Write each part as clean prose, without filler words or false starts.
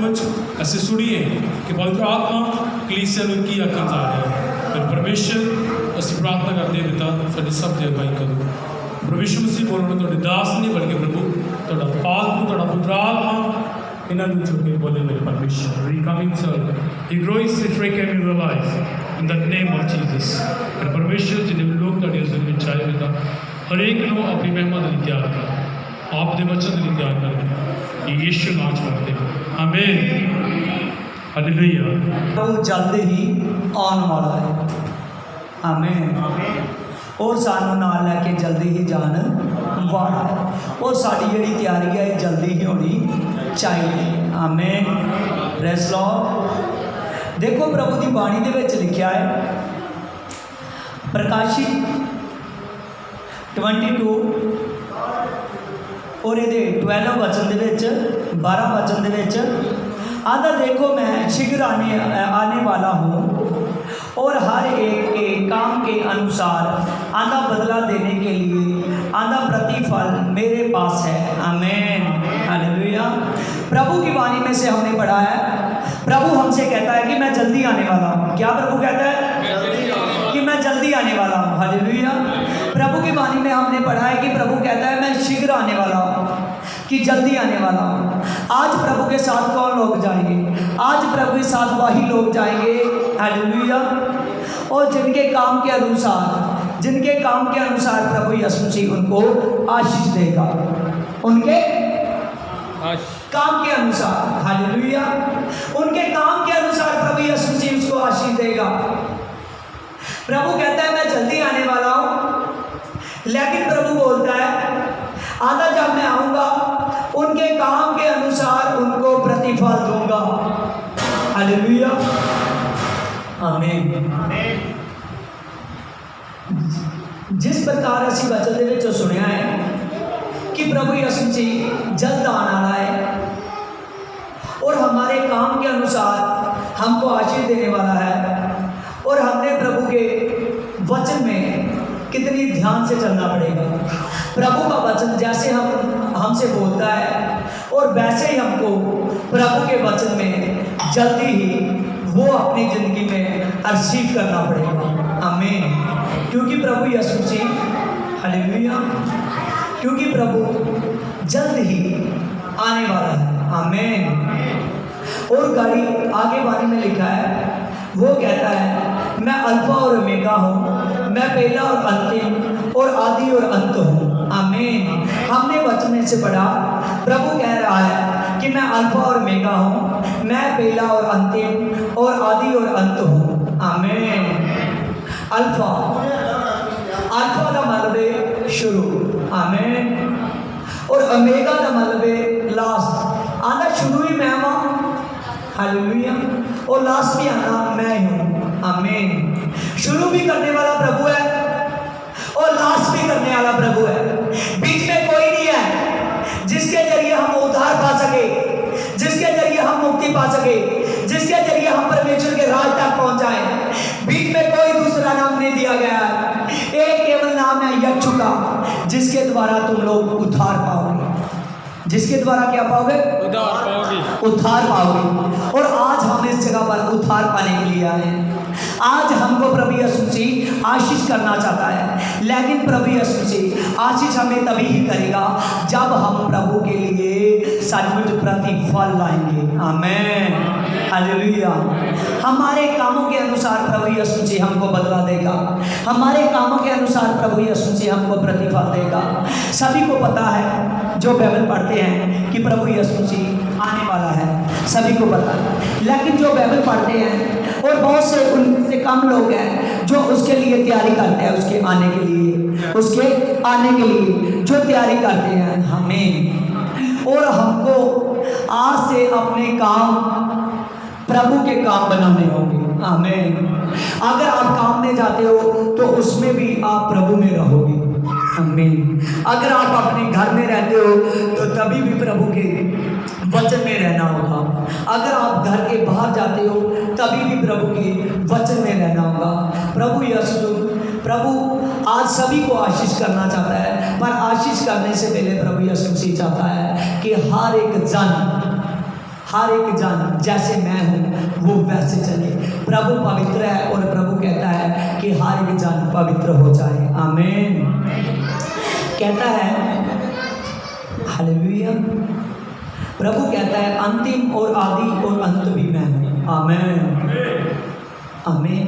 सचमुच ऐसे सुनिए कि पवित्र आत्मा कलीसिया ਨੂੰ ਕੀ ਆਖਣ ਜਾ ਰਿਹਾ ਹੈ। ਫਿਰ ਪਰਮੇਸ਼ਰ ਅਸੀਂ ਪ੍ਰਾਰਥਨਾ ਕਰਦੇ ਹਾਂ ਪਿਤਾ ਸਾਡੀ ਸਭ ਦੀ ਅਗਵਾਈ ਕਰੋ। ਪ੍ਰਭੂ ਯਿਸੂ ਮਸੀਹ ਬੋਲਣ ਤੁਹਾਡੇ ਦਾਸ ਨਹੀਂ ਬਲਕਿ ਪ੍ਰਭੂ ਤੁਹਾਡਾ ਪਾਲਤੂ ਤੁਹਾਡਾ ਪੁੱਤਰ ਆਤਮਾ ਇਹਨਾਂ ਨੂੰ ਚੁੱਕ ਕੇ ਬੋਲੇ ਮੇਰੇ ਪਰਮੇਸ਼ਰ ਰੀਕਮਿੰਗ sir he grows to trek in your life in the name of Jesus. ਫਿਰ ਪਰਮੇਸ਼ਰ ਜਿਹਨੇ ਲੋਕ ਤੁਹਾਡੇ ਉਸ ਵਿੱਚ ਆਏ ਪਿਤਾ ਹਰੇਕ ਨੂੰ ਆਪਣੀ ਮਹਿਮਾ ਲਈ ਤਿਆਰ ਕਰ ਆਪ ਦੇ ਵਚਨ ਲਈ ਤਿਆਰ ਕਰ ਯੀਸ਼ੂ ਨਾਮ ਚ ਮੰਗਦੇ ਆਮੀਨ हालेलुया। वो जल्द ही आने वाला है आमीन और सानू नाल लैके जल्दी ही जान वाला है और साड़ी जिहड़ी तैयारी है जल्दी ही होनी चाहिए आमीन प्रेज़ लॉर्ड। देखो प्रभु की बाणी दे विच लिखिया है प्रकाशित 22 और ये 12 वचन दे विच 12 वचन दे विच आधा देखो मैं शीघ्र आने वाला हूँ और हर एक के काम के अनुसार आधा बदला देने के लिए आधा प्रतिफल मेरे पास है आमीन हालेलुया। प्रभु की वाणी में से हमने पढ़ा है प्रभु हमसे कहता है कि मैं जल्दी आने वाला हूँ। क्या प्रभु कहता है कि मैं जल्दी आने वाला हूँ हालेलुया। प्रभु की वाणी में हमने पढ़ा है कि प्रभु कहता है मैं शीघ्र आने वाला हूँ कि जल्दी आने वाला हूँ। आज प्रभु के साथ कौन लोग जाएंगे? आज प्रभु के साथ वही लोग जाएंगे हालेलुया और जिनके काम के अनुसार प्रभु यीशु मसीह उनको आशीष देगा उनके काम के अनुसार हालेलुया उनके काम के अनुसार प्रभु यीशु मसीह उसको आशीष देगा। प्रभु कहता है मैं जल्दी आने वाला हूँ लेकिन प्रभु बोलता है आधा जब मैं आऊँगा उनके काम के अनुसार उनको प्रतिफल दूंगा हालेलुया आमीन। जिस प्रकार असी वचन दे विच सुनिया है कि प्रभु यीशु मसीह जल्द आने वाला है और हमारे काम के अनुसार हमको आशीष देने वाला है और हमने प्रभु के वचन में कितनी ध्यान से चलना पड़ेगा। प्रभु का वचन जैसे हमसे बोलता है और वैसे ही हमको प्रभु के वचन में जल्दी ही वो अपनी ज़िंदगी में रिसीव करना पड़ेगा आमीन। क्योंकि प्रभु यीशु मसीह हालेलुया क्योंकि प्रभु जल्द ही आने वाला है आमीन। और गाड़ी आगे वाली में लिखा है वो कहता है मैं अल्फा और ओमेगा हूँ मैं पहला और अंतिम और आदि और अंत हूँ आमीन। हमने वचन में से पढ़ा प्रभु कह रहा है कि मैं अल्फा और ओमेगा हूँ मैं पहला और अंतिम और आदि और अंत हूँ आमीन। अल्फा का मतलब है शुरू आमीन और ओमेगा का मतलब है लास्ट। आना शुरू ही मैं हूँ हालेलुया और लास्ट भी आना मैं हूँ आमीन। शुरू भी करने वाला प्रभु है और लास्ट भी करने वाला प्रभु है। बीच में कोई नहीं है जिसके जरिए हम उद्धार पा सके जिसके जरिए हम मुक्ति पा सके जिसके जरिए हम परमेश्वर के राज तक पहुंच जाए। बीच में कोई दूसरा नाम नहीं दिया गया है एक केवल नाम है यीशु का जिसके द्वारा तुम लोग उद्धार पाओगे। जिसके द्वारा क्या पाओगे? उद्धार पाओगे। और आज हम इस जगह पर उद्धार पाने के लिए आए हैं। आज हमको प्रभु यीशु मसीह आशीष करना चाहता है लेकिन प्रभु यीशु मसीह आशीष हमें तभी ही करेगा जब हम प्रभु के लिए सचमुच प्रतिफल लाएंगे आमीन हालेलुया। हमारे कामों के अनुसार प्रभु यीशु मसीह हमको बदला देगा हमारे कामों के अनुसार प्रभु यीशु मसीह हमको प्रतिफल देगा। सभी को पता है जो बाइबल पढ़ते हैं कि प्रभु यीशु मसीह आने वाला है सभी को पता है लेकिन जो बाइबल पढ़ते हैं और बहुत से उनसे कम लोग हैं जो उसके लिए तैयारी करते हैं उसके आने के लिए जो तैयारी करते हैं हमें और हमको आज से अपने काम प्रभु के काम बनाने होंगे आमीन। अगर आप काम में जाते हो तो उसमें भी आप प्रभु में रहोगे आमीन। अगर आप अपने घर में रहते हो तो तभी भी प्रभु के वचन में रहना होगा। अगर आप घर के बाहर जाते हो तभी भी प्रभु के वचन में रहना होगा। प्रभु आज सभी को आशीष करना चाहता है पर आशीष करने से पहले प्रभु यीशु मसीह चाहता है कि हर हर एक जन जैसे मैं हूँ वो वैसे चले। प्रभु पवित्र है और प्रभु कहता है कि हर एक जन पवित्र हो जाए। आमीन। कहता है हालेलुया। प्रभु कहता है अंतिम और आदि और अंत भी मैं हूँ। आमीन आमीन।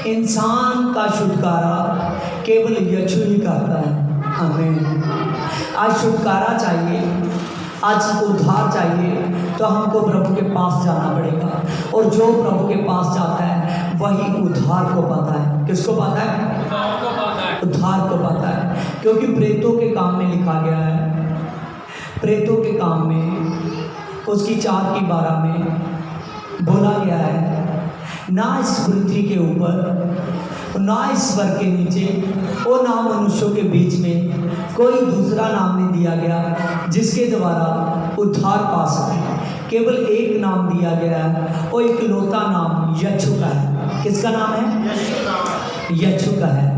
इंसान का छुटकारा केवल यीशु ही करता है। आमीन। आज छुटकारा चाहिए, आज उद्धार चाहिए तो हमको प्रभु के पास जाना पड़ेगा। और जो प्रभु के पास जाता है वही उद्धार को पाता है। किसको पाता है? उद्धार को पाता है। क्योंकि प्रेतों के काम में लिखा गया है, प्रेतों के काम में उसकी 4:12 में बोला गया है, ना इस पृथ्वी के ऊपर, ना इस स्वर्ग के नीचे और ना मनुष्यों के बीच में कोई दूसरा नाम नहीं दिया गया जिसके द्वारा उद्धार पा सके। केवल एक नाम दिया गया है, वो इकलौता नाम यीशु का है। किसका नाम है? यीशु का है।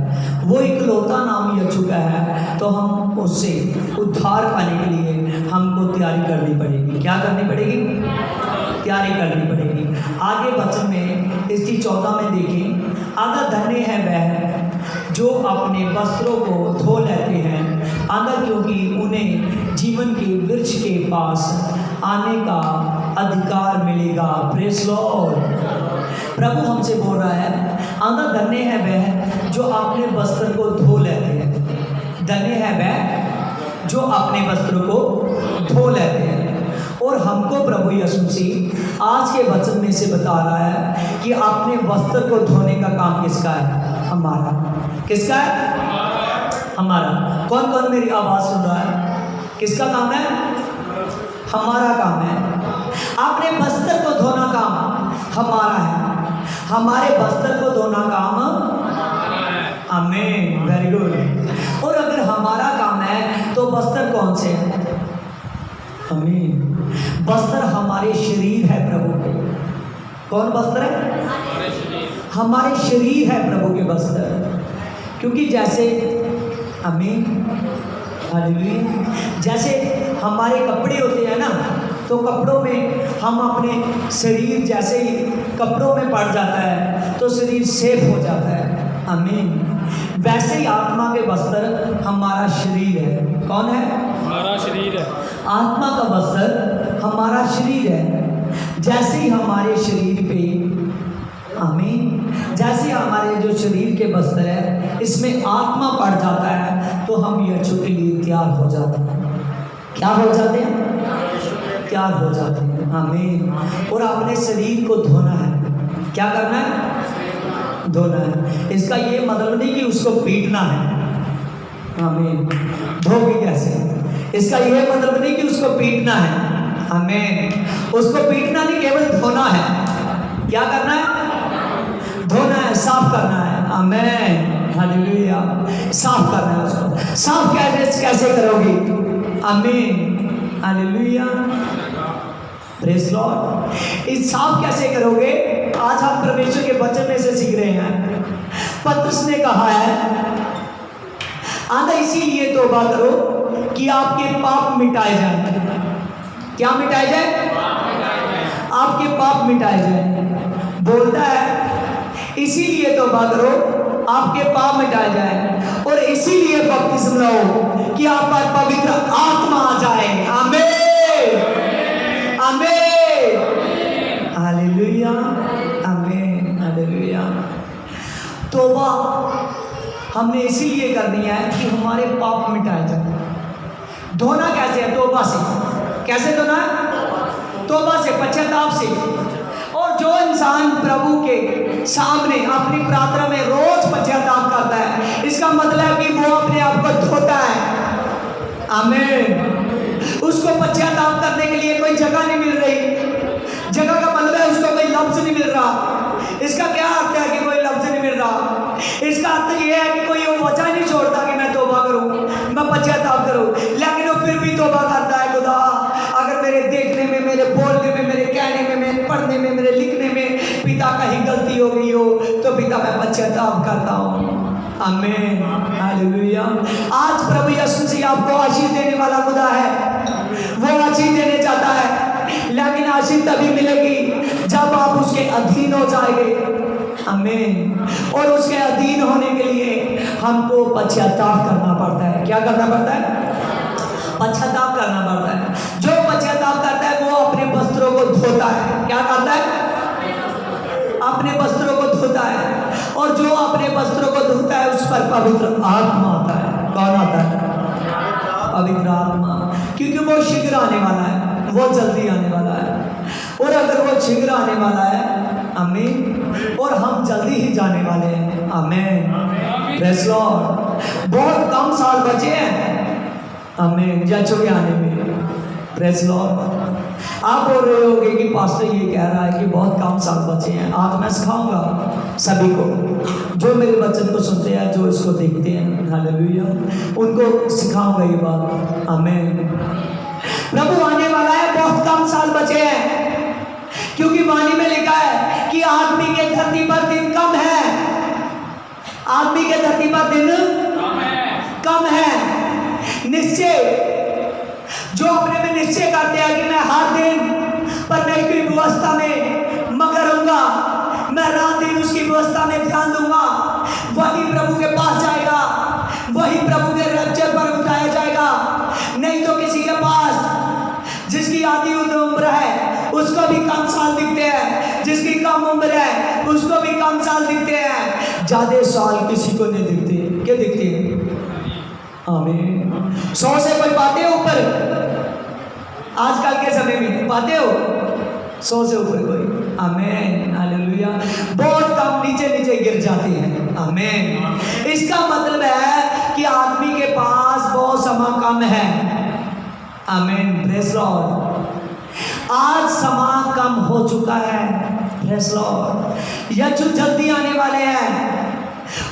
वो इकलौता नाम यीशु का है। तो हम उससे उद्धार पाने के लिए हमको तैयारी करनी पड़ेगी। क्या करनी पड़ेगी? तैयारी करनी पड़ेगी। आगे वचन में इसकी 14 में देखें, अगर धन्य है वह जो अपने वस्त्रों को धो लेते हैं, अगर क्योंकि उन्हें जीवन के वृक्ष के पास आने का अधिकार मिलेगा। Praise Lord. प्रभु हमसे बोल रहा है, अगर धन्य है वह जो अपने वस्त्र को धो लेते हैं। धन्य है वह जो अपने वस्त्र को धो लेते हैं। और हमको प्रभु यीशु मसीह आज के वचन में से बता रहा है कि अपने वस्त्र को धोने का काम किसका है? हमारा। किसका है? हमारा। कौन कौन मेरी आवाज़ सुन रहा है? किसका काम है? हमारा काम है। अपने वस्त्र को धोना काम हमारा है। हमारे वस्त्र को धोना काम आमीन। Very good. और अगर हमारा काम है तो वस्त्र कौन से हैं? आमीन। वस्त्र हमारे शरीर है प्रभु के। कौन वस्त्र है? हमारे शरीर है प्रभु के वस्त्र। क्योंकि जैसे आमीन हालेलुया, जैसे हमारे कपड़े होते हैं ना, तो कपड़ों में हम अपने शरीर जैसे ही कपड़ों में पड़ जाता है तो शरीर सेफ हो जाता है। आमीन। वैसे ही आत्मा के वस्त्र हमारा शरीर है। कौन है? हमारा शरीर है। आत्मा का वस्त्र हमारा शरीर है। जैसे ही हमारे शरीर पे आमीन, जैसे हमारे जो शरीर के वस्त्र है इसमें आत्मा पड़ जाता है तो हम यीशु के लिए तैयार हो जाते हैं। क्या हो जाते हैं? तैयार हो जाते हैं। आमीन। और अपने शरीर को धोना है। क्या करना है? धोना है। इसका ये मतलब नहीं कि उसको पीटना है। आमीन। धोगी कैसे? इसका ये मतलब नहीं कि उसको पीटना है। आमीन। उसको पीटना नहीं, केवल धोना है। क्या करना है? धोना है, साफ करना है। आमीन हालेलुया। साफ करना है उसको। साफ कैसे करोगी? आमीन हालेलुया। Praise Lord. इस साफ कैसे करोगे? आज हम परमेश्वर के वचन में से सीख रहे हैं। पतरस ने कहा है, आधा इसीलिए तौबा करो कि आपके पाप मिटाए जाए। क्या मिटाए जाए? आपके पाप मिटाए जाए। बोलता है इसीलिए तौबा करो आपके पाप मिटाए जाए और इसीलिए बपतिस्म लो कि आप पर पवित्र आत्मा आ जाए। आमीन आमीन हालेलुया आमीन हालेलुया। तौबा हमने इसीलिए करनी है कि हमारे पाप मिटाए जाए। धोना कैसे है? तौबा से। कैसे धोना है? तौबा से, पश्चाताप से। और जो इंसान प्रभु के सामने अपनी प्रार्थना में रोज पश्चाताप करता है, इसका मतलब है कि वो अपने आप को धोता है। आमीन। उसको पश्चाताप करने के लिए कोई जगह नहीं मिल रही। जगह का मतलब है उसको कोई लफ्ज नहीं मिल रहा। इसका क्या अर्थ है कि कोई लफ्ज नहीं मिल रहा? इसका अर्थ ये है कि कोई वो वजह नहीं छोड़ता कि मैं तौबा करूं, मैं पश्चाताप करूं, लेकिन वो फिर भी तौबा करता है। खुदा, अगर मेरे देखने में, मेरे बोलने में, मेरे कहने में, मेरे पढ़ने में, मेरे लिखने में पिता कहीं गलती हो गई हो तो पिता मैं पश्चाताप करता हूँ। आमीन हालेलुया। आज प्रभु यीशु मसीह आपको आशीष देने वाला खुदा है। वो आशीष देने चाहता है, लेकिन आशीष तभी मिलेगी जब आप उसके अधीन हो जाएंगे। आमीन। और उसके अधीन होने के लिए हमको पश्चाताप करना पड़ता है। क्या करना पड़ता है? पश्चाताप करना पड़ता है। जो पश्चाताप करता है वो अपने वस्त्रों को धोता है। क्या करता है? अपने वस्त्रों को धोता है। और जो अपने वस्त्रों को धोता है उस पर पवित्र आत्मा आता है। कौन आता है? पवित्र आत्मा। क्योंकि वो शीघ्र आने वाला है, वो जल्दी आने वाला है। और अगर वो शीघ्र आने वाला है, आमीन, और हम जल्दी ही जाने वाले हैं, आमीन, प्रेज़ लॉर्ड। बहुत कम साल बचे हैं, आमीन, यीशु के आने में, प्रेज़ लॉर्ड। आप बोल रहे होंगे कि पास्टर ये कह रहा है कि बहुत कम साल बचे हैं। आज मैं सिखाऊंगा सभी को, जो मेरे वचन को सुनते हैं, जो इसको देखते हैं, हालेलुया, उनको सिखाऊंगा ये बात, आमीन। प्रभु आने वाला है, बहुत कम साल बचे हैं, क्योंकि वाणी में लिखा है कि आदमी के धरती पर दिन कम है। आदमी के धरती पर दिन कम है। निश्चय, जो अपने में निश्चय करते हैं कि मैं हर दिन परमेश्वर की व्यवस्था में मगर रहूंगा, मैं रात दिन उसकी व्यवस्था में ध्यान दूंगा, वही प्रभु के पास जाएगा, वही प्रभु के रैप्चर पर उठाया जाएगा। नहीं तो किसी के पास जिसकी आधी उम्र है उसको भी कम साल दिखते हैं, जिसकी कम उम्र है उसको भी कम साल दिखते हैं, ज्यादा साल किसी को नहीं दिखते। क्या दिखते हैं? आमीन। 100 से कोई पाते हो ऊपर? आजकल के समय में पाते हो 100 से ऊपर कोई? आमीन, हालेलुया। बहुत कम नीचे नीचे गिर जाते हैं, आमीन। इसका मतलब है कि आदमी के पास बहुत समय कम है, आमीन, प्रेज़ लॉर्ड। आज समय कम हो चुका है, प्रेज़ लॉर्ड। यीशु जल्दी आने वाले हैं।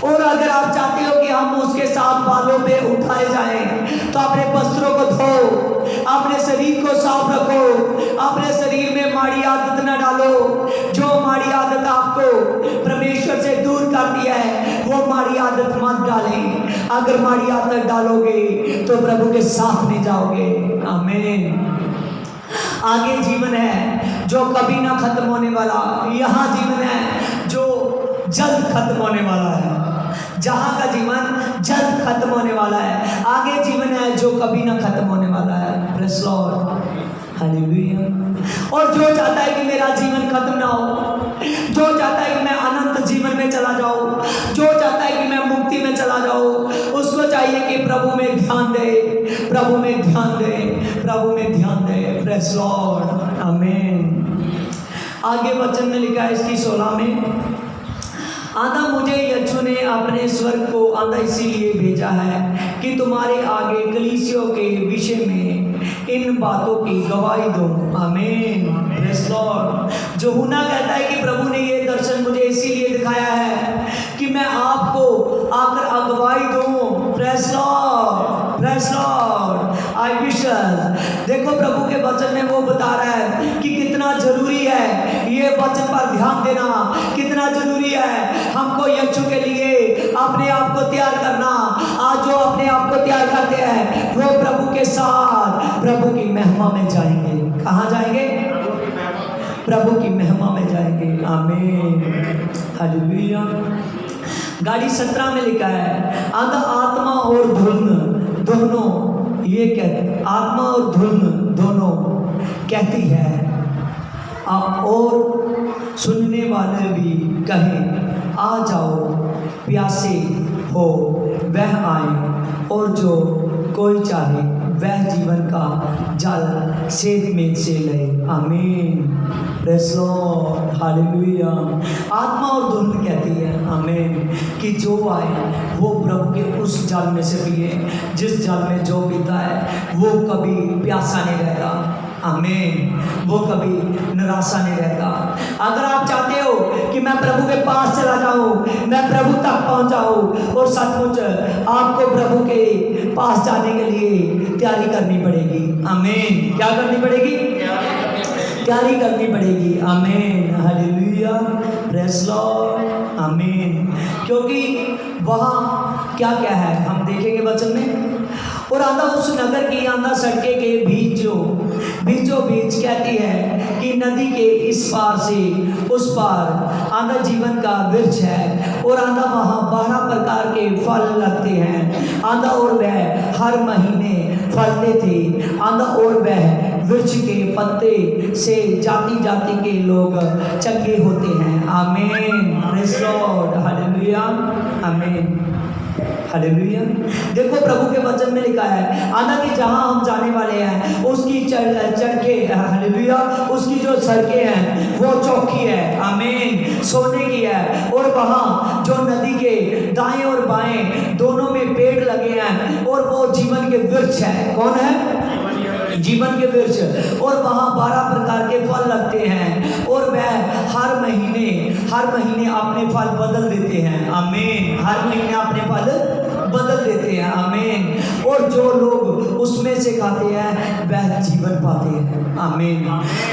और अगर आप चाहते हो कि हम उसके साथ बालों पे उठाए जाएं, तो अपने वस्त्रों को धो, अपने शरीर को साफ रखो, अपने शरीर में माड़ी आदत न डालो। जो माड़ी आदत आपको परमेश्वर से दूर करती है, वो माड़ी आदत मत डालें। अगर माड़ी आदत डालोगे तो प्रभु के साथ नहीं जाओगे, आमीन। आगे जीवन है जो कभी ना खत्म होने वाला, यहाँ जीवन है जो जल्द खत्म होने वाला है। जहाँ का जीवन जल्द खत्म होने वाला है, आगे जीवन है जो कभी ना खत्म होने वाला है, प्रेज़ लॉर्ड, हालेलुया। और जो चाहता है कि मेरा जीवन खत्म ना हो, जो चाहता है कि मैं अनंत जीवन में चला जाऊं, जो चाहता है कि मैं मुक्ति में चला जाऊं, उसको चाहिए कि प्रभु में ध्यान दे, प्रभु में ध्यान दे, प्रभु में ध्यान दे, प्रेज़ लॉर्ड, आमीन। आगे वचन में लिखा है इसकी 16 में, आंधा मुझे यीशु ने अपने स्वर्ग को आंधा इसीलिए भेजा है कि तुम्हारे आगे कलीसियों के विषय में इन बातों की गवाही दो, आमीन, प्रेज़ लॉर्ड। जो हुना कहता है कि प्रभु ने ये दर्शन मुझे इसीलिए दिखाया है कि मैं आपको आकर अगवाई दूं, praise Lord, praise Lord. I wish, देखो प्रभु के वचन में वो बता रहा है कि कितना जरूरी है ये वचन पर ध्यान देना, कितना जरूरी है हमको यीशु के लिए अपने आप को तैयार करना। आज जो अपने आप को तैयार करते हैं वो प्रभु के साथ प्रभु की महिमा में जाएंगे। कहाँ जाएंगे? प्रभु की महिमा में जाएंगे, आमीन, हालेलुया। गाड़ी 17 में लिखा है, आंधा आत्मा और धुन दोनों, ये कहते आत्मा और धुन दोनों कहती है, और सुनने वाले भी कहें आ जाओ, प्यासे हो वह आए, और जो कोई चाहे वह जीवन का जल सेद में से ले, आमीन, प्रेज़ लॉर्ड, हालेलुया। आत्मा और धुन कहती है, आमीन, कि जो आए वो प्रभु के उस जल में से पिए जिस जल में जो पीता है वो कभी प्यासा नहीं रहता, आमीन, वो कभी निराशा नहीं रहता। अगर आप चाहते हो कि मैं प्रभु के पास चला जाऊं, मैं प्रभु तक पहुंच जाऊं, और सचमुच आपको प्रभु के पास जाने के लिए तैयारी करनी पड़ेगी, आमीन। क्या करनी पड़ेगी? तैयारी करनी पड़ेगी, आमीन, हालेलुया, प्रेज़ लॉर्ड, आमीन। क्योंकि वहाँ क्या क्या है हम देखेंगे वचन में, और आंधा उस नगर की आंधा सड़के के बीचों बीच कहती है कि नदी के इस पार से उस पार आंधा जीवन का वृक्ष है और आंधा वहाँ 12 प्रकार के फल लगते हैं आंधा और वह हर महीने फलते थे आंधा और वह वृक्ष के पत्ते से जाति जाति के लोग चंगे होते हैं। आमीन, प्रेज़ लॉर्ड, हालेलुया, आमीन, हालेलुया। देखो प्रभु के वचन में लिखा है आंधा की जहां हम जाने वाले हैं उसकी चढ़के, हालेलुया, उसकी जो सड़कें हैं वो चौकी है, आमीन, सोने की है। और वहां जो नदी के दाएं और बाएं दोनों में पेड़ लगे हैं और वो जीवन के वृक्ष है। कौन है? जीवन के वृक्ष। और वहाँ 12 प्रकार के फल लगते हैं और वह हर महीने अपने फल बदल देते हैं। आमीन, हर महीने अपने फल बदल देते हैं। आमीन। और जो लोग उसमें से खाते हैं वह जीवन पाते हैं। आमीन।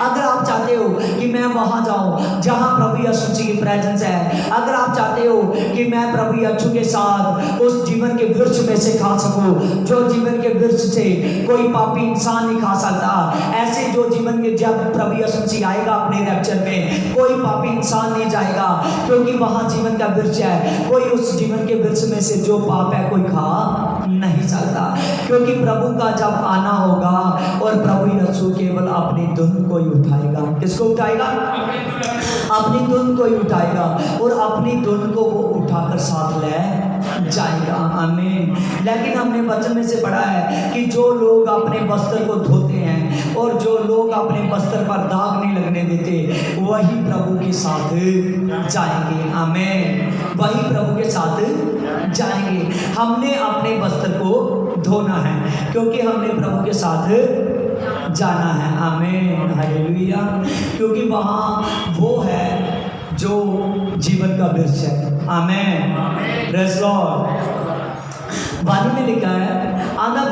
अगर आप चाहते हो कि मैं वहाँ जाऊँ जहाँ प्रभु यीशु की प्रेजेंस है, अगर आप चाहते हो कि मैं प्रभु यीशु के साथ उस जीवन के वृक्ष में से खा सकूँ, जो जीवन के वृक्ष से कोई पापी इंसान नहीं खा सकता, ऐसे जो जीवन के, जब प्रभु यीशु आएगा अपने रैप्चर में, कोई पापी इंसान नहीं जाएगा क्योंकि वहाँ जीवन का वृक्ष है। कोई उस जीवन के वृक्ष में से जो पाप है कोई खा नहीं सकता, क्योंकि प्रभु का जब आना होगा और प्रभु यीशु केवल अपनी धुन को ही उठाएगा। किसको उठाएगा? अपनी धुन को ही उठाएगा और अपनी धुन को वो उठाकर साथ ले जाएगा। आमीन। लेकिन हमने वचन में से पढ़ा है कि जो लोग अपने वस्त्र को धोते हैं और जो लोग अपने वस्त्र पर दाग नहीं लगने देते वही प्रभु के साथ जाएंगे। आमीन, वही प्रभु के साथ जाएंगे। हमने अपने वस्त्र को धोना है क्योंकि हमने प्रभु के साथ जाना है। आमीन, हालेलुया। क्योंकि वहाँ वो है जो जीवन का वृक्ष है। आमीन, प्रेज़ लॉर्ड। वाणी में लिखा है आंधा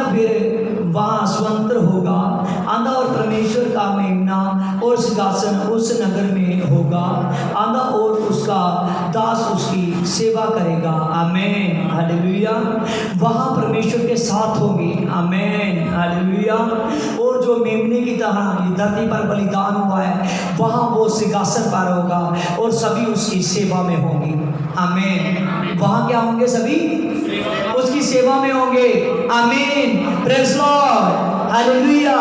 फिर वहाँ स्वतंत्र होगा। आंधा और परमेश्वर का मेमना और सिंहासन उस नगर में होगा। आंधा और उसका दास उसकी सेवा करेगा। आमीन, हालेलुया। वहाँ परमेश्वर के साथ होंगे। आमीन, हालेलुया। और जो मेमने की तरह धरती पर बलिदान हुआ है वहाँ वो सिंहासन पर होगा और सभी उसकी सेवा में होंगे। आमीन। वहाँ क्या होंगे? सभी उसकी सेवा में होंगे। आमीन, प्रेज़ लॉर्ड, हालेलुया।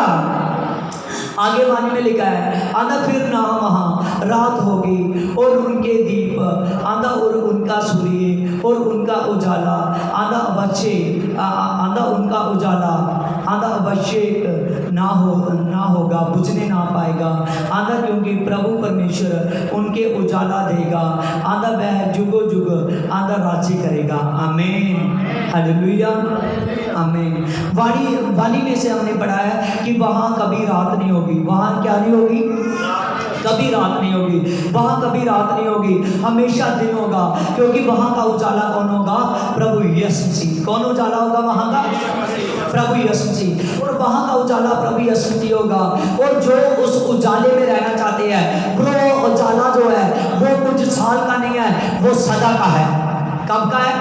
आगे वाणी में लिखा है आंधा फिर ना वहाँ रात होगी और उनके दीप, आंधा और उनका सूर्य और उनका उजाला, आंधा अवश्य ना होगा, बुझने ना पाएगा। आंधा क्योंकि प्रभु परमेश्वर उनके उजाला देगा। आंधा वह जुगो जुग आंधा राज्य करेगा। आमीन, हालेलुया, आमीन। वाणी में से हमने पढ़ा है कि वहाँ कभी रात नहीं होगी। वहाँ क्या नहीं होगी? कभी रात नहीं होगी। वहाँ कभी रात नहीं होगी, हमेशा दिन होगा, क्योंकि वहाँ का उजाला कौन होगा? प्रभु यीशु मसीह। कौन उजाला होगा वहाँ का? प्रभु यीशु मसीह। और वहाँ का उजाला प्रभु यीशु मसीह होगा। और जो उस उजाले में रहना चाहते हैं, वो उजाला जो है वो कुछ साल का नहीं है, वो सदा का है। कब का है?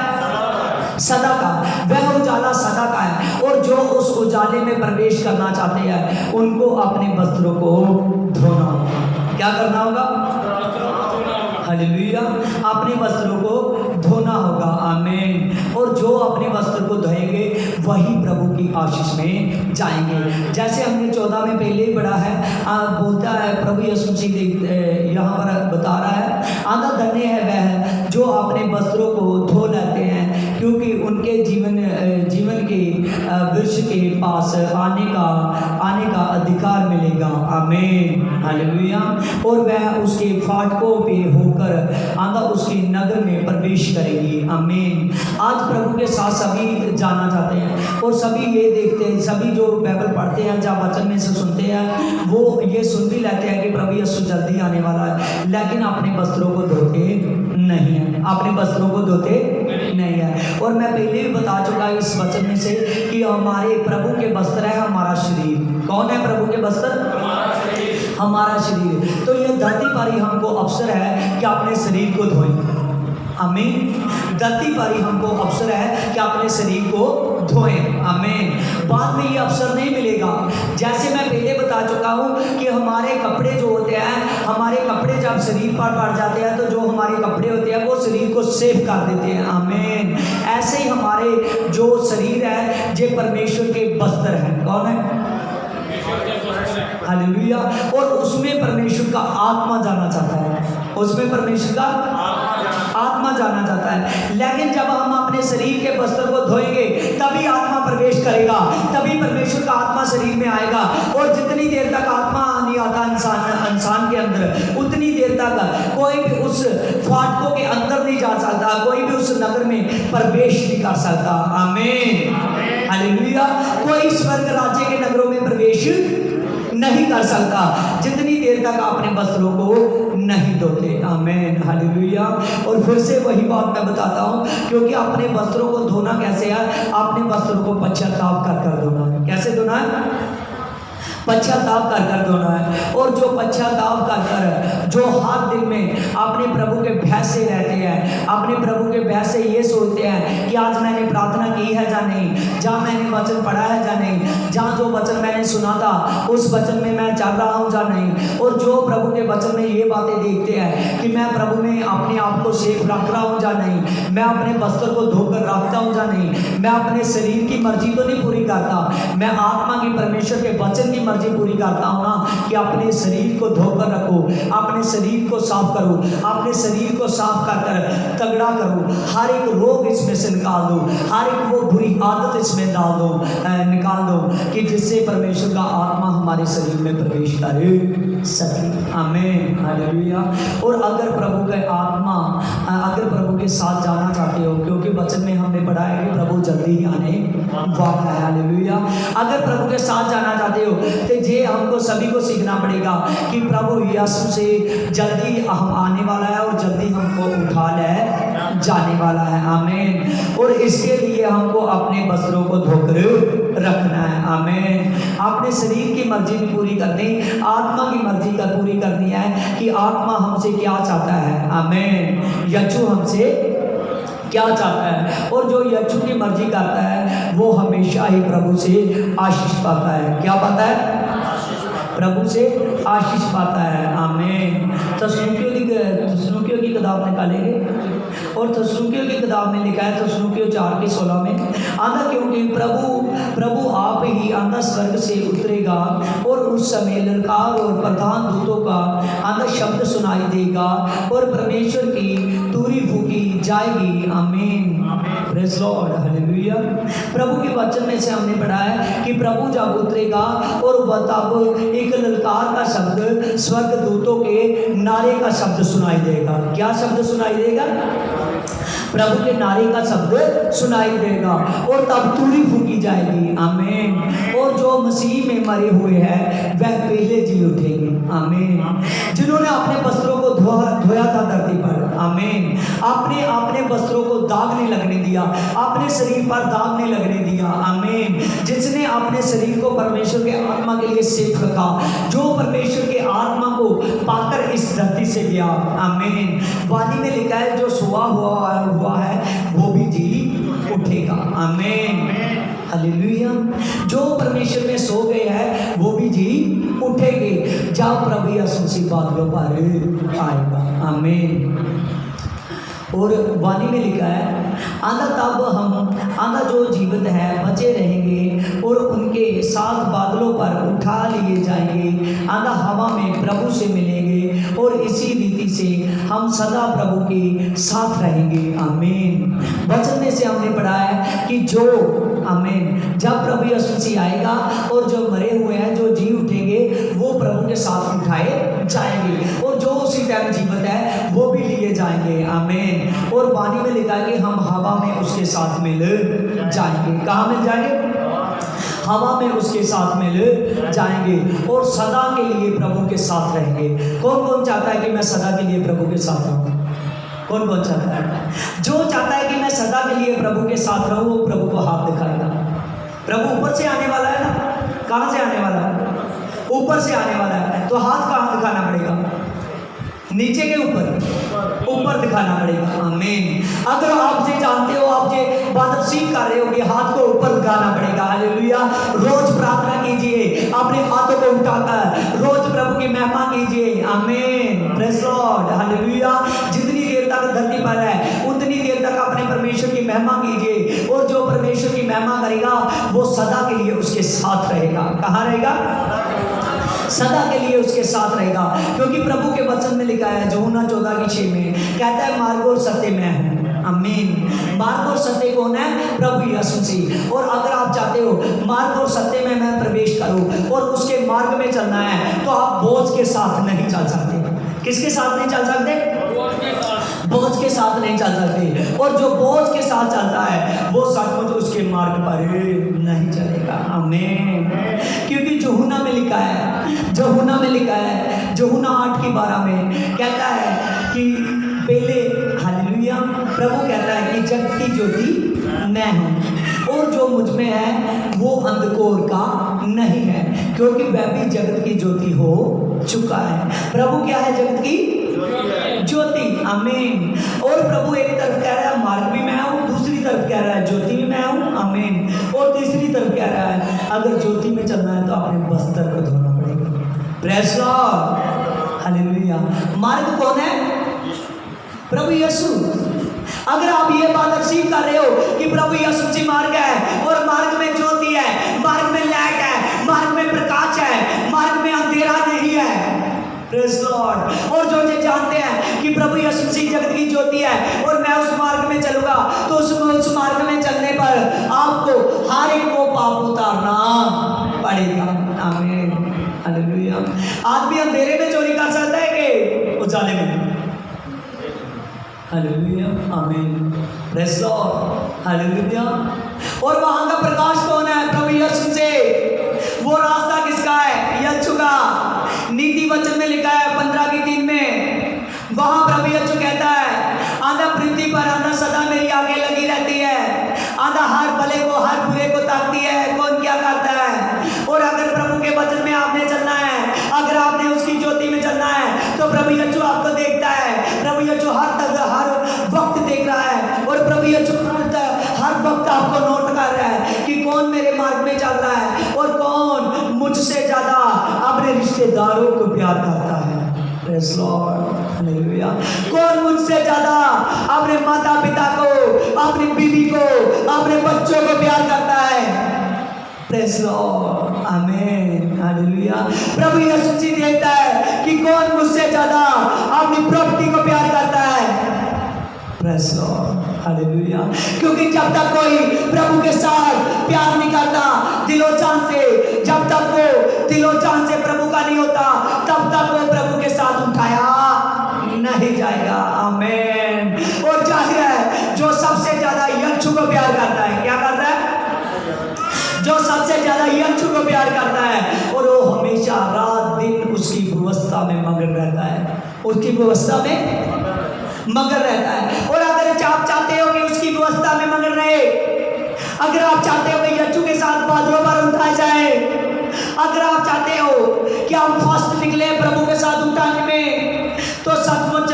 सदा का। वह उजाला सदा का है। और जो उस उजाले में प्रवेश करना चाहते हैं उनको अपने वस्त्रों को धोना होगा। क्या करना होगा? हालेलुया, अपने वस्त्रों को धोना होगा। आमीन। और जो अपने वस्त्र को धोएंगे वही प्रभु की आशीष में जाएंगे। जैसे हमने 14 में पहले ही पढ़ा है, बोलता है प्रभु यीशु मसीह यहाँ पर बता रहा है आंधा धन्य है वह जो अपने वस्त्रों को धो लेते हैं, क्योंकि उनके जीवन के वृक्ष के पास आने का अधिकार मिलेगा। आमीन, हालेलुया। और वह उसके फाटकों पे होकर आंधा उसके नगर में प्रवेश करेगी। आमीन। आज प्रभु के साथ सभी जाना चाहते हैं और सभी ये देखते हैं, सभी जो बाइबल पढ़ते हैं, जब वचन में से सुनते हैं, वो ये सुन भी लेते हैं कि प्रभु यीशु जल्दी आने वाला है, लेकिन अपने वस्त्रों को धोते नहीं है। अपने वस्त्रों को धोते नहीं है। और मैं पहले भी बता चुका इस वचन में से कि हमारे प्रभु के वस्त्र है हमारा शरीर। कौन है प्रभु के वस्त्र? हमारा शरीर। तो ये धरती पर ही हमको अवसर है कि अपने शरीर को धोएं। आमीन। धरती पर ही हमको अवसर है कि अपने शरीर को धोएं। आमीन। बाद में ये अवसर नहीं मिलेगा। जैसे मैं पहले बता चुका हूँ कि हमारे कपड़े जो होते हैं, हमारे कपड़े जब शरीर पर पड़ जाते हैं तो जो हमारे कपड़े होते हैं वो शरीर को सेफ कर देते हैं। आमीन। ऐसे ही हमारे जो शरीर है ये परमेश्वर के वस्त्र हैं। कौन है? हालेलुया। और उसमें परमेश्वर का आत्मा जाना चाहता है, उसमें परमेश्वर का आत्मा जाना चाहता है। लेकिन जब हम अपने शरीर के वस्त्र को धोएंगे तभी आत्मा प्रवेश करेगा, तभी परमेश्वर का आत्मा शरीर में आएगा। और जितनी देर तक आत्मा नहीं आता इंसान के अंदर, उतनी देर तक कोई भी उस फाटकों के अंदर नहीं जा सकता, कोई भी उस नगर में प्रवेश नहीं कर सकता। आमीन। हालेलुया। कोई स्वर्ग राज्य के नगरों में प्रवेश नहीं कर सकता जितनी देर तक अपने वस्त्रों को नहीं धोते। आमीन। हालेलुया। और फिर से वही बात मैं बताता हूँ, क्योंकि अपने वस्त्रों को धोना कैसे है? अपने वस्त्रों को पश्चाताप कर धोना है। कैसे धोना है? पश्चाताप कर धोना है। और जो पश्चाताप कर जो हर दिन में अपने प्रभु के भय से रहते हैं, अपने प्रभु के भय से ये सोचते हैं कि आज मैंने प्रार्थना की है या नहीं, जहाँ मैंने वचन पढ़ा है या नहीं, जहाँ जो वचन मैंने सुना था उस वचन में मैं चल रहा हूँ या नहीं। और जो प्रभु के वचन में ये बातें देखते हैं कि मैं प्रभु में अपने आप को सेफ रख रहा हूँ या नहीं, मैं अपने वस्त्र को धोकर रखता हूँ या नहीं, मैं अपने शरीर की मर्जी तो नहीं पूरी करता, मैं आत्मा की परमेश्वर के वचन की मर्जी पूरी करता हूँ ना, कि अपने शरीर को धोकर रखो, अपने शरीर को साफ करो, अपने शरीर को साफ कर तगड़ा करो, हर एक रोग इसमें से निकाल दो, हर एक वो बुरी आदत इसमें डाल दो, निकाल दो, कि जिससे परमेश्वर का आत्मा हमारे शरीर में प्रवेश कर सके। आमीन। हालेलुया। और अगर प्रभु का आत्मा, अगर प्रभु के साथ जाना चाहते हो, क्योंकि वचन में हमने पढ़ा है कि प्रभु जल्दी ही आने वाला है। हालेलुया। अगर प्रभु के साथ जाना चाहते हो तो ये हमको सभी को सीखना पड़ेगा कि प्रभु यीशु से जल्दी हम आने वाला है और जल्दी हमको उठा ले जाने वाला है। आमीन। और इसके लिए हमको अपने वस्त्रों को धोकर रखना है। आमीन। अपने शरीर की मर्जी भी पूरी करनी, आत्मा की मर्जी का पूरी करनी है कि आत्मा हमसे क्या चाहता है। आमीन। यीशु हमसे क्या चाहता है, और जो यीशु की मर्जी करता है वो हमेशा ही प्रभु से आशीष पाता है। क्या पाता है? प्रभु से आशीष पाता है। आमीन। तस्सलुकियों की किताब निकालेंगे, और तस्सलुकियों की किताब में लिखा है, तस्सलुकियों 4:16 में आंधा, क्योंकि प्रभु आप ही आंधा स्वर्ग से उतरेगा और उस समय ललकार और प्रधान दूतों का आंधा शब्द सुनाई देगा और परमेश्वर की तुरी फूकी जाएगी। आमीन। Praise Lord. हालेलुया। प्रभु के वचन में से हमने पढ़ा है कि प्रभु जब उतरेगा और वह तब एक ललकार का शब्द, स्वर्ग दूतों के नारे का शब्द सुनाई देगा। क्या शब्द सुनाई देगा? प्रभु के नारे का शब्द सुनाई देगा और तब तुरी फूकी जाएगी। आमीन। और जो मसीह में मरे हुए हैं वह पहले जी उठेंगे। आमीन। जिन्होंने अपने वस्त्रों को धोया था धरती पर, आमीन, अपने वस्त्रों को दाग नहीं लगने दिया, अपने शरीर पर दाग नहीं लगने दिया। आमीन। जिसने अपने शरीर को परमेश्वर के आत्मा के लिए सेफ रखा, जो परमेश्वर के आत्मा को पाकर इस धरती से गया। आमीन। वाणी में लिखा है जो सोया हुआ है वो भी जी उठेगा। आमीन। हालेलुया। जो परमेश्वर में सो गए हैं वो भी जी उठेंगे जब प्रभु यीशु मसीह बादलों पर आएगा। आमीन। और वाणी में लिखा है आंधा तब हम आंधा जो जीवित है बचे रहेंगे और उनके साथ बादलों पर उठा लिए जाएंगे, आंधा हवा में प्रभु से मिलेंगे और इसी रीति से हम सदा प्रभु के साथ रहेंगे। आमीन। वचन में से हमने पढ़ा है कि जो, आमीन, जब प्रभु यीशु मसीह आएगा और जो मरे हुए हैं जो जी उठेंगे वो प्रभु के साथ उठाए जाएंगे, और जो उसी टाइम जीवित है वो भी लिए जाएंगे। आमीन। और वाणी में लिखा है कि हम हवा में उसके साथ मिल जाएंगे। कहाँ मिल जाएंगे? हवा में उसके साथ मिल जाएंगे और सदा के लिए प्रभु के साथ रहेंगे। कौन कौन चाहता है कि मैं सदा के लिए प्रभु के साथ रहूं? कौन कौन चाहता है? जो चाहता है कि मैं सदा के लिए प्रभु के साथ रहूं वो प्रभु को हाथ दिखाएगा। प्रभु ऊपर से आने वाला है ना? कहाँ से आने वाला है? ऊपर से आने वाला है, तो हाथ कहाँ दिखाना पड़ेगा? नीचे के ऊपर दिखाना पड़ेगा। आमीन। अगर आप ये जानते हो, आप ये बात सीख कर रहे हो कि हाथ को ऊपर दिखाना पड़ेगा, हालेलुया। रोज प्रार्थना कीजिए, अपने हाथों को उठाकर रोज प्रभु की महिमा कीजिए। आमीन, प्रेज़ लॉर्ड, हालेलुया। जितनी देर तक धरती पर है उतनी देर तक अपने परमेश्वर की महिमा कीजिए, और जो परमेश्वर की महिमा करेगा वो सदा के लिए उसके साथ रहेगा। कहाँ रहेगा? सदा के लिए उसके साथ रहेगा, क्योंकि प्रभु के वचन में लिखा है, यूहन्ना 14:6 में कहता है, मार्ग और सत्य मैं हूँ। आमीन। मार्ग और सत्य कौन है? प्रभु यीशु मसीह। और अगर आप चाहते हो मार्ग और सत्य में मैं प्रवेश करूँ और उसके मार्ग में चलना है, तो आप बोझ के साथ नहीं चल सकते। किसके साथ नहीं चल सकते? बोझ के साथ नहीं चल सकते। और जो बोझ के साथ चलता है वो सचमुच उसके मार्ग पर नहीं चलेगा। आमीन। क्योंकि यूहन्ना में लिखा है, यूहन्ना 8:12 में कहता है कि पहले, हालेलुया, प्रभु कहता है कि जगत की ज्योति मैं हूँ, और जो मुझ में है वो अंधकार का नहीं है, क्योंकि वह भी जगत की ज्योति हो चुका है। प्रभु क्या है? जगत की ज्योति। आमीन। और प्रभु एक तरफ कह रहा है मार्ग भी मैं हूँ, दूसरी तरफ कह रहा है ज्योति भी मैं हूँ। आमीन। और तीसरी तरफ कह रहा है अगर ज्योति में चलना है तो अपने बस्तर को धोना पड़ेगा। Praise Lord, hallelujah. मार्ग कौन है? प्रभु यीशु। अगर आप ये बात रिसीव कर रहे हो कि प्रभु यीशु जी मार्ग है, और मार्ग में ज्योति है, मार्ग में लाइट है, मार्ग में प्रकाश है, मार्ग में अंधेरा नहीं है। Praise Lord. और जो ये जानते हैं कि प्रभु यीशु मसीह जगत की ज्योति है और मैं उस मार्ग में चलूंगा, तो उस मार्ग में चलने पर आपको हर एक को पाप उतारना पड़ेगा। आमीन, हालेलुया। आदमी अंधेरे में चोरी कर सकता है कि उजाले में? हालेलुया, आमीन, प्रेज़ लॉर्ड, हालेलुया। और वहां का प्रकाश कौन है? प्रभु यीशु से। वो रास्ता किसका है? यीशु का। नीति वचन में लिखा है 15:3 में, वहां प्रभु यीशु कहता है, आंधा पृथ्वी पर, आंधा सदा मेरी आगे लगी रहती है, आंधा हर भले को हर बुरे को ताकती है, कौन क्या करता है। और अगर प्रभु के वचन में आपने चलना है, अगर आपने उसकी ज्योति में चलना है, तो प्रभु यीशु आपको देखता है। प्रभु यीशु हर वक्त देख रहा है, और प्रभु यीशु हर वक्त आपको नोट कर रहा है कि कौन मेरे मार्ग में चल रहा है और कौन मुझसे ज्यादा अपने रिश्तेदारों को प्यार करता है। Praise Lord, hallelujah. कौन मुझसे ज्यादा अपने माता पिता को, अपनी बीवी को, अपने बच्चों को प्यार करता है। प्रेज़ लॉर्ड, आमीन, हालेलुया। प्रभु यीशु जी देखता है कि कौन मुझसे ज्यादा अपनी प्रॉपर्टी को प्यार करता है। Praise Lord, hallelujah. क्योंकि जब तक कोई प्रभु के साथ प्यार नहीं करता दिलो जान से, जब तक वो दिलो जान से प्रभु का नहीं होता, तब तक वो प्रभु के साथ उठाया नहीं जाएगा। आमीन। और जाहिर है जो सबसे ज्यादा यीशु को प्यार करता है, क्या करता है? जो सबसे ज्यादा यीशु को प्यार करता है, और वो हमेशा रात दिन उसकी व्यवस्था में मगन रहता है, उसकी व्यवस्था में मगन रहता है। और अगर आप चाहते हो कि उसकी व्यवस्था में मगन रहे, अगर आप चाहते हो कि यीशु के साथ बादलों पर उठाए जाए, अगर आप चाहते हो कि आप फर्स्ट निकले प्रभु के साथ उठाने में, तो सचमुच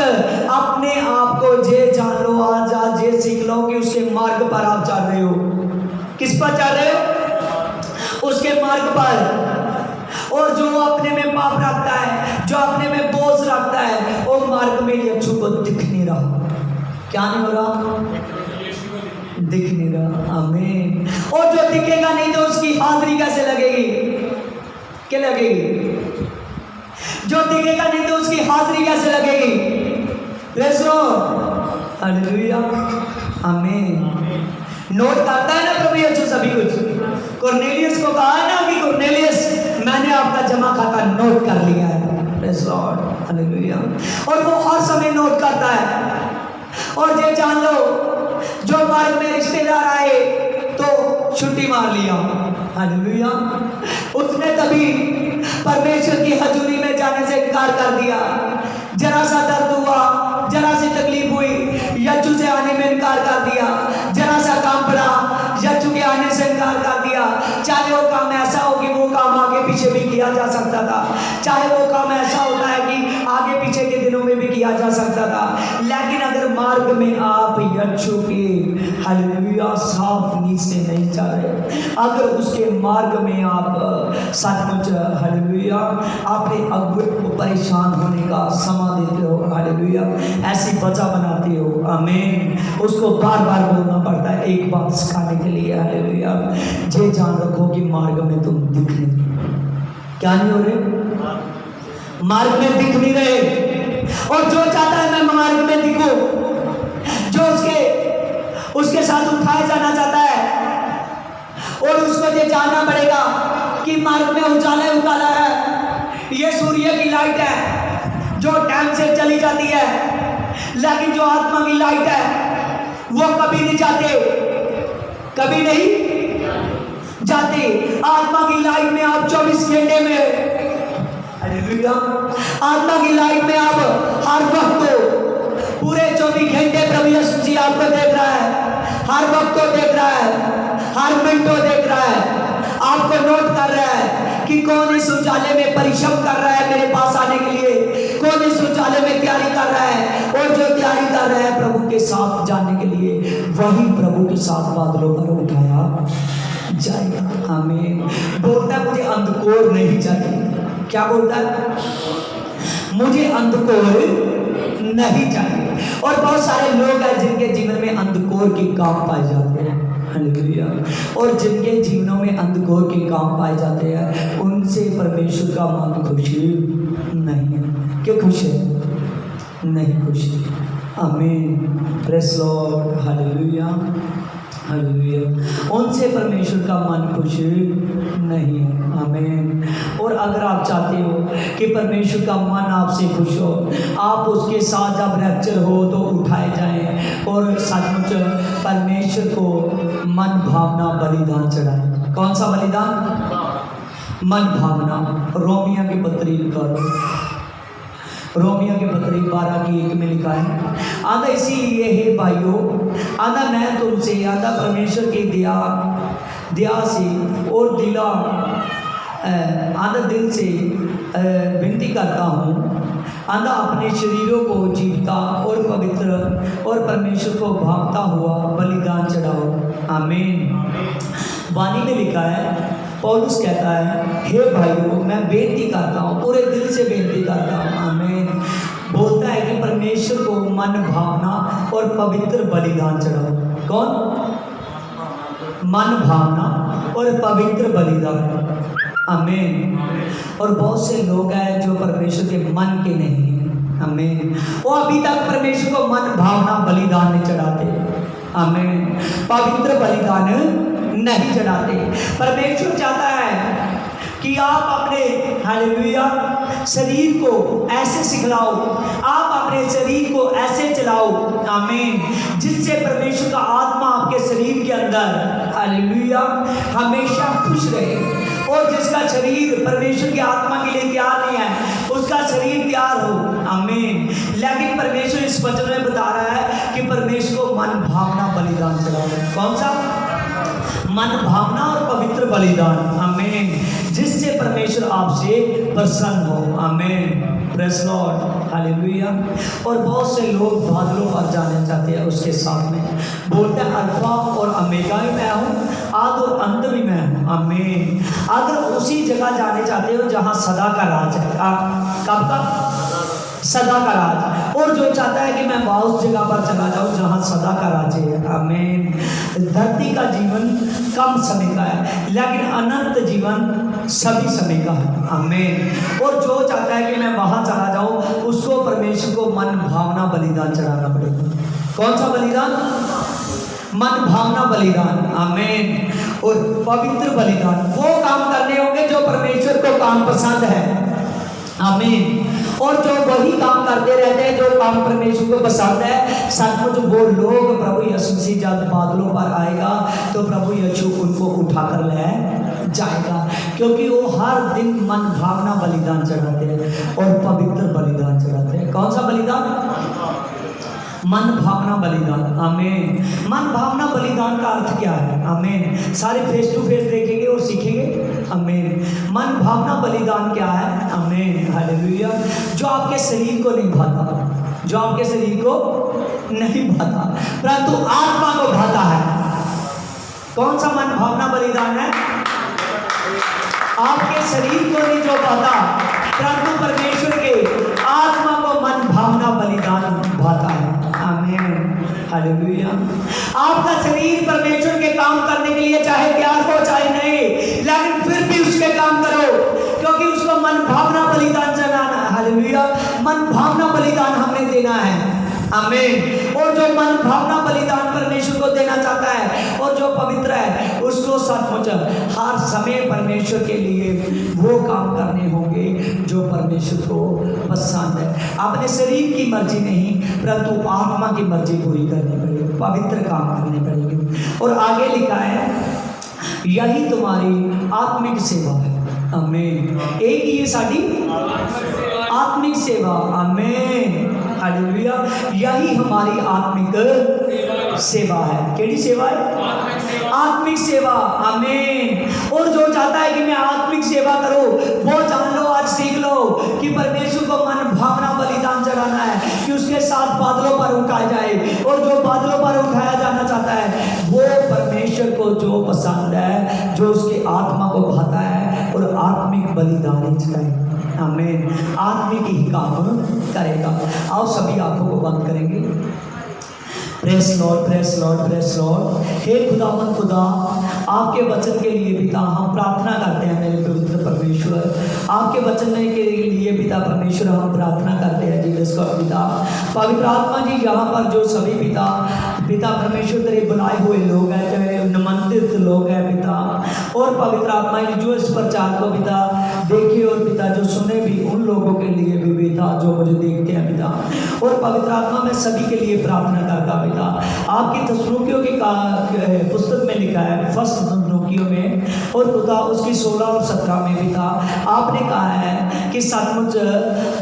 अपने आप को ये जान लो, आज ये सीख लो कि उसके मार्ग पर आप चल रहे हो। किस पर चल रहे हो? उसके मार्ग पर। और जो अपने में पाप रखता है, जो अपने में बोझ रखता है, वो मार्ग में यीशु को दिख नहीं रहा। क्या नहीं हो रहा? दिख नहीं रहा। आमीन। और जो दिखेगा नहीं तो उसकी हाजिरी कैसे लगेगी? क्या लगेगी? जो दिखेगा नहीं तो उसकी हाजिरी कैसे लगेगी? प्रेज़ लॉर्ड, हालेलुया, आमीन। नोट करता है ना प्रभु यीशु सभी कुछ। कुरनेलियस को कहा ना कि कुरनेलियस, मैंने आपका जमा खाता नोट कर लिया है। Praise Lord, hallelujah. और वो हर समय नोट करता है। और ये जान लो, जो मार्ग में रिश्तेदार आए तो छुट्टी मार लिया। हालेलुया। उसने तभी परमेश्वर की हजूरी में जाने से इनकार कर दिया। जरा सा दर्द हुआ, जरा सी तकलीफ हुई, यीशु से आने में इनकार कर दिया। जरा सा काम पड़ा, यीशु के आने से इनकार कर दिया। चाहे वो काम ऐसा हो कि वो काम आगे पीछे भी किया जा सकता था, चाहे वो काम ऐसा होता है कि आगे पीछे के दिनों में भी किया जा सकता था। लेकिन अगर मार्ग में आप यीशु के हालेलुया साफ नीचे नहीं जा रहे, अगर उसके मार्ग में आप सचमुच हालेलुया अपने अगुए को परेशान होने का समा देते हो, हालेलुया ऐसी वजह बनाते हो, आमीन, उसको बार बार बोलना पड़ता है एक बात सिखाने के लिए, हालेलुया, ये जान रखो कि मार्ग में तुम दिख नहीं, क्या नहीं हो रहे, मार्ग में दिख नहीं रहे। और जो चाहता है मैं मार्ग में दिखूं, जो उसके साथ उठाया जाना चाहता है और उसको ये जानना पड़ेगा कि मार्ग में उजाला उजाला है, ये सूर्य की लाइट है जो टाइम से चली जाती है, लेकिन जो आत्मा की लाइट है वो कभी नहीं जाते, कभी नहीं जाते। आत्मा की लाइट में आप 24 घंटे में, आत्मा की लाइट में आप हर वक्त को पूरे 24 घंटे प्रभु यीशु जी आपको देख रहा है, हर वक्त को देख रहा है, हर मिनट को देख रहा है, आपको नोट कर रहा है कि कौन इस उजाले में परिश्रम कर रहा है मेरे पास आने के लिए, कौन इस उजाले में तैयारी कर रहा है, और जो तैयारी कर रहा है प्रभु के साथ जाने के लिए, वही प्रभु के साथ बादलों पर उठाया जाएगा, आमीन। बोलता है मुझे अंधकोर नहीं चाहिए, क्या बोलता है, मुझे अंधकोर नहीं चाहिए। और बहुत सारे लोग हैं जिनके जीवन में अंधकोर के काम पाए जाते हैं, हालेलुया, और जिनके जीवनों में अंधकोर के काम पाए जाते हैं उनसे परमेश्वर का मन खुश नहीं है। क्यों खुश है? नहीं खुश है, आमीन, प्रेज़ लॉर्ड, हालेलुया, हालेलुया, उनसे परमेश्वर का मन खुश नहीं है, आमीन। और अगर आप चाहते हो कि परमेश्वर का मन आपसे खुश हो, आप उसके साथ जब रैप्चर हो तो उठाए जाएं और सचमुच परमेश्वर को मन भावना बलिदान चढ़ाएं। कौन सा बलिदान? मन भावना। रोमिया की पत्री निकालो, रोमिया के पत्री 12:1 में लिखा है, आधा इसीलिए है भाइयों, आधा मैं तुमसे, आधा परमेश्वर की दया से और आधा दिल से विनती करता हूँ, आधा अपने शरीरों को जीवता और पवित्र और परमेश्वर को भावता हुआ बलिदान चढ़ाओ, आमीन। वाणी में लिखा है, पौलुस कहता है, हे भाइयों मैं बेनती करता हूँ, पूरे दिल से बेनती करता हूँ, आमीन। बोलता है कि परमेश्वर को मन भावना और पवित्र बलिदान चढ़ाओ। कौन? मन भावना और पवित्र बलिदान, आमीन। और बहुत से लोग हैं जो परमेश्वर के मन के नहीं हैं, आमीन, वो अभी तक परमेश्वर को मन भावना बलिदान नहीं चढ़ाते, आमीन, पवित्र बलिदान नहीं चढ़ाते। परमेश्वर चाहता है कि आप अपने हालेलुया शरीर को ऐसे सिखलाओ, आप अपने शरीर को ऐसे चलाओ, आमीन, जिससे परमेश्वर का आत्मा आपके शरीर के अंदर हालेलुया हमेशा खुश रहे। और जिसका शरीर परमेश्वर की आत्मा के लिए तैयार नहीं है, उसका शरीर तैयार हो, आमीन। लेकिन परमेश्वर इस वचन में बता रहा है कि परमेश्वर को मन भावना बलिदान चढ़ाओ। कौन सा? मन भावना और पवित्र बलिदान, आमीन, जिससे परमेश्वर आपसे प्रसन्न हो, आमीन, प्रेज़ लॉर्ड, हालेलुया। और बहुत से लोग बादलों पर जाने चाहते हैं, उसके साथ में बोलते हैं अल्फा और ओमेगा भी मैं हूँ, आद और अंत भी मैं हूँ, आमीन। अगर उसी जगह जाने चाहते हो जहाँ सदा का राज है, कब का? सदा का राज। और जो चाहता है कि मैं उस जगह पर चला जाऊँ जहाँ सदा का राज है, आमीन। धरती का जीवन कम समय का है, लेकिन अनंत जीवन सभी समय का है, आमीन। और जो चाहता है कि मैं वहाँ चला जाऊँ, उसको परमेश्वर को मन भावना बलिदान चढ़ाना पड़ेगा। कौन सा बलिदान? मन भावना बलिदान, आमीन। और पवित्र बलिदान वो काम करने होंगे जो परमेश्वर को काम पसंद है, आमीन। और जो वही काम करते रहते हैं जो काम परमेश्वर को पसंद है, सचमुच वो लोग प्रभु यीशु मसीह जब बादलों पर आएगा तो प्रभु यीशु उनको उठाकर ले जाएगा, क्योंकि वो हर दिन मन भावना बलिदान चढ़ाते हैं और पवित्र बलिदान चढ़ाते हैं। कौन सा बलिदान? मन भावना बलिदान। आमीन। मन भावना बलिदान का अर्थ क्या है? आमीन। सारे फेस टू फेस देखेंगे और सीखेंगे। आमीन। मन भावना बलिदान क्या है? आमीन। हालेलुया। जो आपके शरीर को नहीं भाता, जो आपके शरीर को नहीं भाता परंतु आत्मा को भाता है। कौन सा मन भावना बलिदान है? आपके शरीर को नहीं जो भाता परंतु परमेश्वर के आत्मा को मन भावना बलिदान भाता है। आमीन। हालेलुया। आपका शरीर परमेश्वर के काम करने के लिए चाहे तैयार हो चाहे नहीं, लेकिन फिर भी उसके काम करो, क्योंकि उसको मन भावना बलिदान चढ़ाना है। हालेलुया। मन भावना बलिदान हमने देना है। आमीन। और जो मन भावना बलिदान परमेश्वर को देना चाहता है और जो पवित्र है, उसको सचमुच हर समय परमेश्वर के लिए वो काम करने होंगे जो परमेश्वर को पसंद है। अपने शरीर की मर्जी नहीं परंतु आत्मा की मर्जी पूरी करनी पड़ेगी, पवित्र काम करने पड़ेंगे। और आगे लिखा है, यही तुम्हारी आत्मिक सेवा है। आमीन। एक ये साड़ी आत्मिक सेवा। आमीन। हालेलुया। यही हमारी आत्मिक सेवा है। केड़ी सेवा है? आत्मिक सेवा। आमीन। और जो चाहता है कि मैं आत्मिक सेवा करूं, वो जान लो, आज सीख लो कि परमेश्वर को मन भावना बलिदान चढ़ाना है कि उसके साथ बादलों पर उठाया जाए। और जो बादलों पर उठाया जाना चाहता है वो परमेश्वर को जो पसंद है, जो उसके आत्मा को भाता है और आत्मिक बलिदान चढ़ाए। आमीन। आत्मिक ही काम करेगा। आओ सभी आंखों को बंद करेंगे। Praise Lord, praise Lord, praise Lord. हे खुदावंद खुदा, आपके वचन के लिए पिता हम प्रार्थना करते हैं मेरे पवित्र परमेश्वर। आपके वचन के लिए पिता परमेश्वर हम प्रार्थना करते हैं जीसस का पिता। पवित्र आत्मा जी, यहाँ पर जो सभी पिता परमेश्वर तेरे बुलाए हुए लोग हैं, तेरे निमंत्रित लोग हैं पिता, और पवित्र आत्मा जी जो इस प्रचार को पिता देखे और पिता जो सुने भी, उन लोगों के लिए भी पिता जो मुझे देखते हैं पिता। और पवित्र आत्मा मैं सभी के लिए प्रार्थना करता पिता। आपकी तस्नुकियों की पुस्तक में लिखा है, फर्स्ट तस्नुकियों में और पिता उसकी 16 और 17 में पिता आपने कहा है कि सचमुच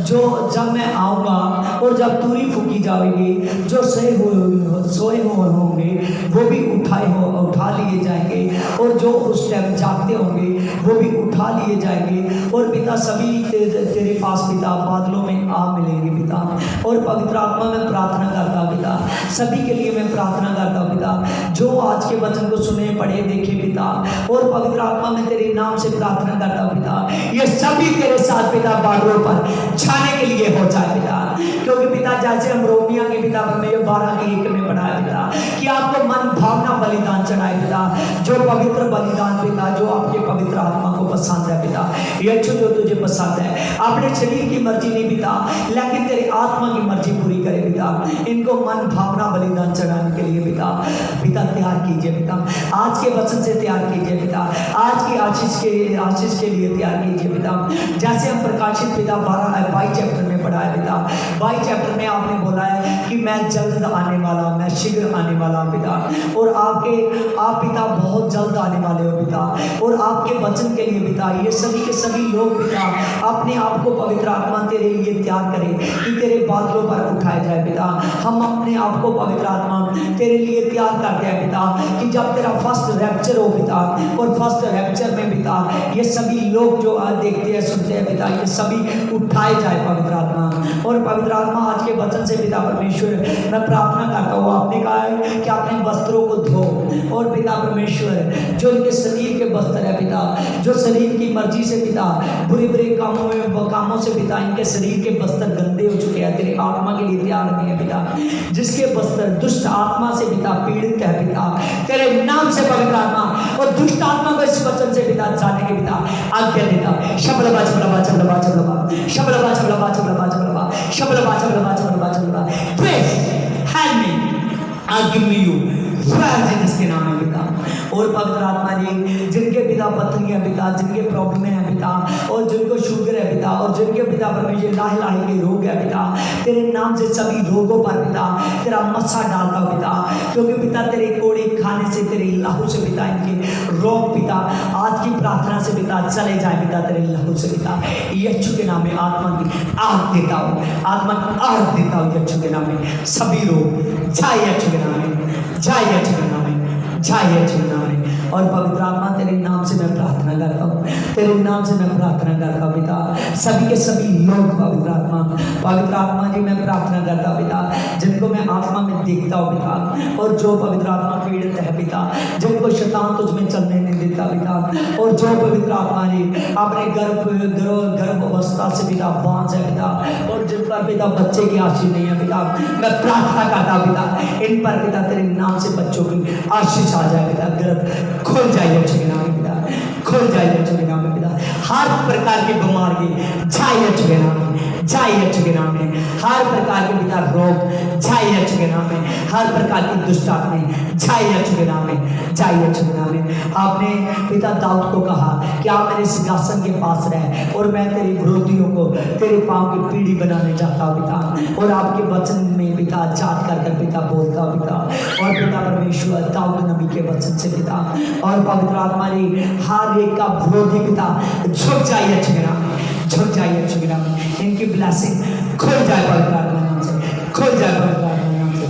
जो जब मैं आऊँगा और जब दूरी फूकी जाएगी, जो सोए हुए होंगे वो भी उठा लिए जाएंगे, और जो उस टाइम जागते होंगे वो भी उठा लिए जाएंगे। और पिता सभी तेरे पास पिता बादलों में आ मिलेंगे पिता। और पवित्र आत्मा में प्रार्थना करता पिता, सभी के लिए मैं प्रार्थना करता हूँ पिता जो आज के वचन को सुने पढ़े देखे पिता। और पवित्र आत्मा में तेरे नाम से प्रार्थना करता हूँ पिता, ये सभी तेरे साथ पिता बादलों पर छाने के लिए हो जाए पिता। क्योंकि पिता जैसे हम रोमिया के पिता पर में 12:1 में पढ़ा है पिता कि आपको मन भावना बलिदान चढ़ाए पिता, जो पवित्र बलिदान पिता, जो आपके पवित्र आत्मा को पसंद है पिता। ये जो तुझे पसंद है, अपने शरीर की मर्जी नहीं पिता, लेकिन तेरे आत्मा की मर्जी पूरी करे पिता। इनको मन भावना बलिदान चढ़ाने के लिए पिता तैयार कीजिए पिता। आज के वचन से तैयार कीजिए पिता, आज की आशीष के लिए तैयार कीजिए पिता। जैसे हम प्रकाशित पिता 22 चैप्टर में पढ़ा है पिता, 22 चैप्टर में आपने बोला है कि मैं जल्द आने वाला, मैं शीघ्र आने वाला पिता। और आप पिता बहुत जल्द आने वाले हो पिता। और आपके वचन के लिए पिता ये सभी के सभी लोग पिता अपने आप को पवित्र आत्मा तेरे लिए तैयार करें कि तेरे बादलों पर उठाए जाए पिता। हम अपने आप को पवित्र आत्मा तेरे लिए तैयार करते हैं पिता कि जब तेरा फर्स्ट रैप्चर हो पिता, और फर्स्ट रैप्चर में पिता ये सभी लोग जो आज देखते हैं सुनते हैं पिता, ये सभी उठाए जाए पवित्र आत्मा। और पवित्र आत्मा आज के वचन से पिता परमेश्वर मैं प्रार्थना करता हूँ, आपने कहा है कि अपने वस्त्रों को धो। और पिता परमेश्वर जो इनके शरीर के वस्त्र है पिता, जो शरीर की मर्जी से पिता बुरे कामों से पिता इनके शरीर के वस्त्र गंदे हो चुके हैं, तेरे आत्मा के लिए तैयार नहीं है पिता। जिसके वस्त्र दुष्ट आत्मा से पिता पीड़ित है पिता, तेरे नाम से पवित्र आत्मा और दुष्ट आत्मा को इस वचन से पिता जाने के पिता आज्ञा देता। शबलबा चबलबा चबलबा चबलबा शबलबा चबलबा चबलबा चबलबा शबलबा चबलबा चबलबा चबलबा। Please help me, I'll give me you. फैल जाए जिसके नाम है पिता। और पवित्र आत्मा जी जिनके पिता पत्थरियाँ पिता, जिनके प्रॉब्लम है पिता, और जिनको शुगर है पिता, और जिनके पिता परमेश्वर लाहे लाहे के रोग है पिता, तेरे नाम से सभी रोगों पर पिता तेरा मस्सा डालता हूँ पिता, क्योंकि पिता तेरे कोड़े खाने से, तेरे लहू से पिता इनके रोग पिता आज की प्रार्थना से पिता चले जाए पिता, तेरे लहू से पिता यीशु के नाम में आत्मा की आग देता हूँ, आत्मा की आग देता हूँ यीशु के नाम में। सभी रोग जाए यीशु के नाम में, जाए यीशु के नाम में, जाए यीशु के नाम में। और पवित्र आत्मा तेरे नाम से मैं प्रार्थना करता हूँ, तेरे नाम से मैं प्रार्थना करता हूँ पिता, सभी के सभी लोग पवित्र आत्मा जी मैं प्रार्थना करता हूँ पिता, जिनको मैं आत्मा में देखता हूँ पिता, और जो पवित्र आत्मा पीड़ित है पिता, जिनको शैतान तुझ में चलने नहीं देता पिता, और जो पवित्र आत्मा जी अपने गर्भ अवस्था से पिता बांझ है पिता, और जिन पर पिता बच्चे की आशीष नहीं है पिता, मैं प्रार्थना करता हूँ पिता इन पर पिता तेरे नाम से बच्चों की आशीष आ जाए पिता, गर्भ खुल जाइए अच्छे के नाम में पिता, खुल जाइए अच्छे के नाम में पिता, हर प्रकार की बीमारी जाइए अच्छे के नाम में, जाइए अच्छे के नाम में, हर प्रकार के पिता रोग जाइए अच्छे के नाम में, हर प्रकार की दुष्ट आत्माएं जाइए अच्छे के नाम में, जाइए अच्छे के नाम में। आपने पिता दाऊद को कहा कि आप मेरे सिंहासन के पास रहे और मैं तेरे विरोधियों को तेरे पांव की पीढ़ी बनाने जाता हूँ पिता, और आपके वचन में पिता जात कर पिता बोलता हूँ पिता, और पिता परमेश्वर दाऊद नबी के वचन से पिता, और पवित्र आत्मा जी हर एक का विरोधी पिता झुक जाइए अच्छे के नाम में, झुक जाइए अच्छे के नाम में, इनकी ब्लेसिंग खुल जाए पवित्र आत्मा नाम से, खुल जाए पवित्र आत्मा नाम से।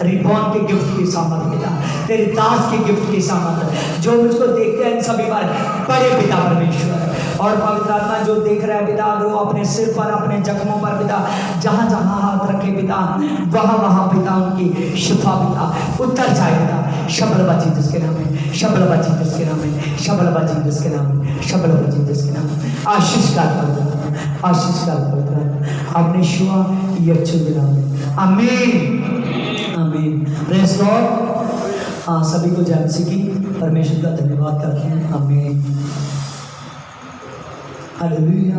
रिबॉन के गिफ्ट की सामर्थ पिता, तेरे दास के गिफ्ट की सामर्थ जो मुझको देखते हैं सभी पर बड़े पिता परमेश्वर, और पवित्र आत्मा जो देख रहा है पिता, अगर वो अपने सिर पर अपने जख्मों पर पिता जहाँ जहाँ हाथ रखे पिता वहाँ वहाँ पिता उनकी शिफा पिता उतर जाए पिता, शबल बची जिसके नाम है, शबल बची जिसके नाम है, शबल बची जिसके नाम है, शबल बची जिसके नाम है। आशीष का पवित्र, आशीष का पवित्र आपने शुआ यीशु के नाम में, आमीन आमीन। Praise God. हाँ सभी को जय मसीह की, परमेश्वर का धन्यवाद करते हैं, आमीन हालेलुया।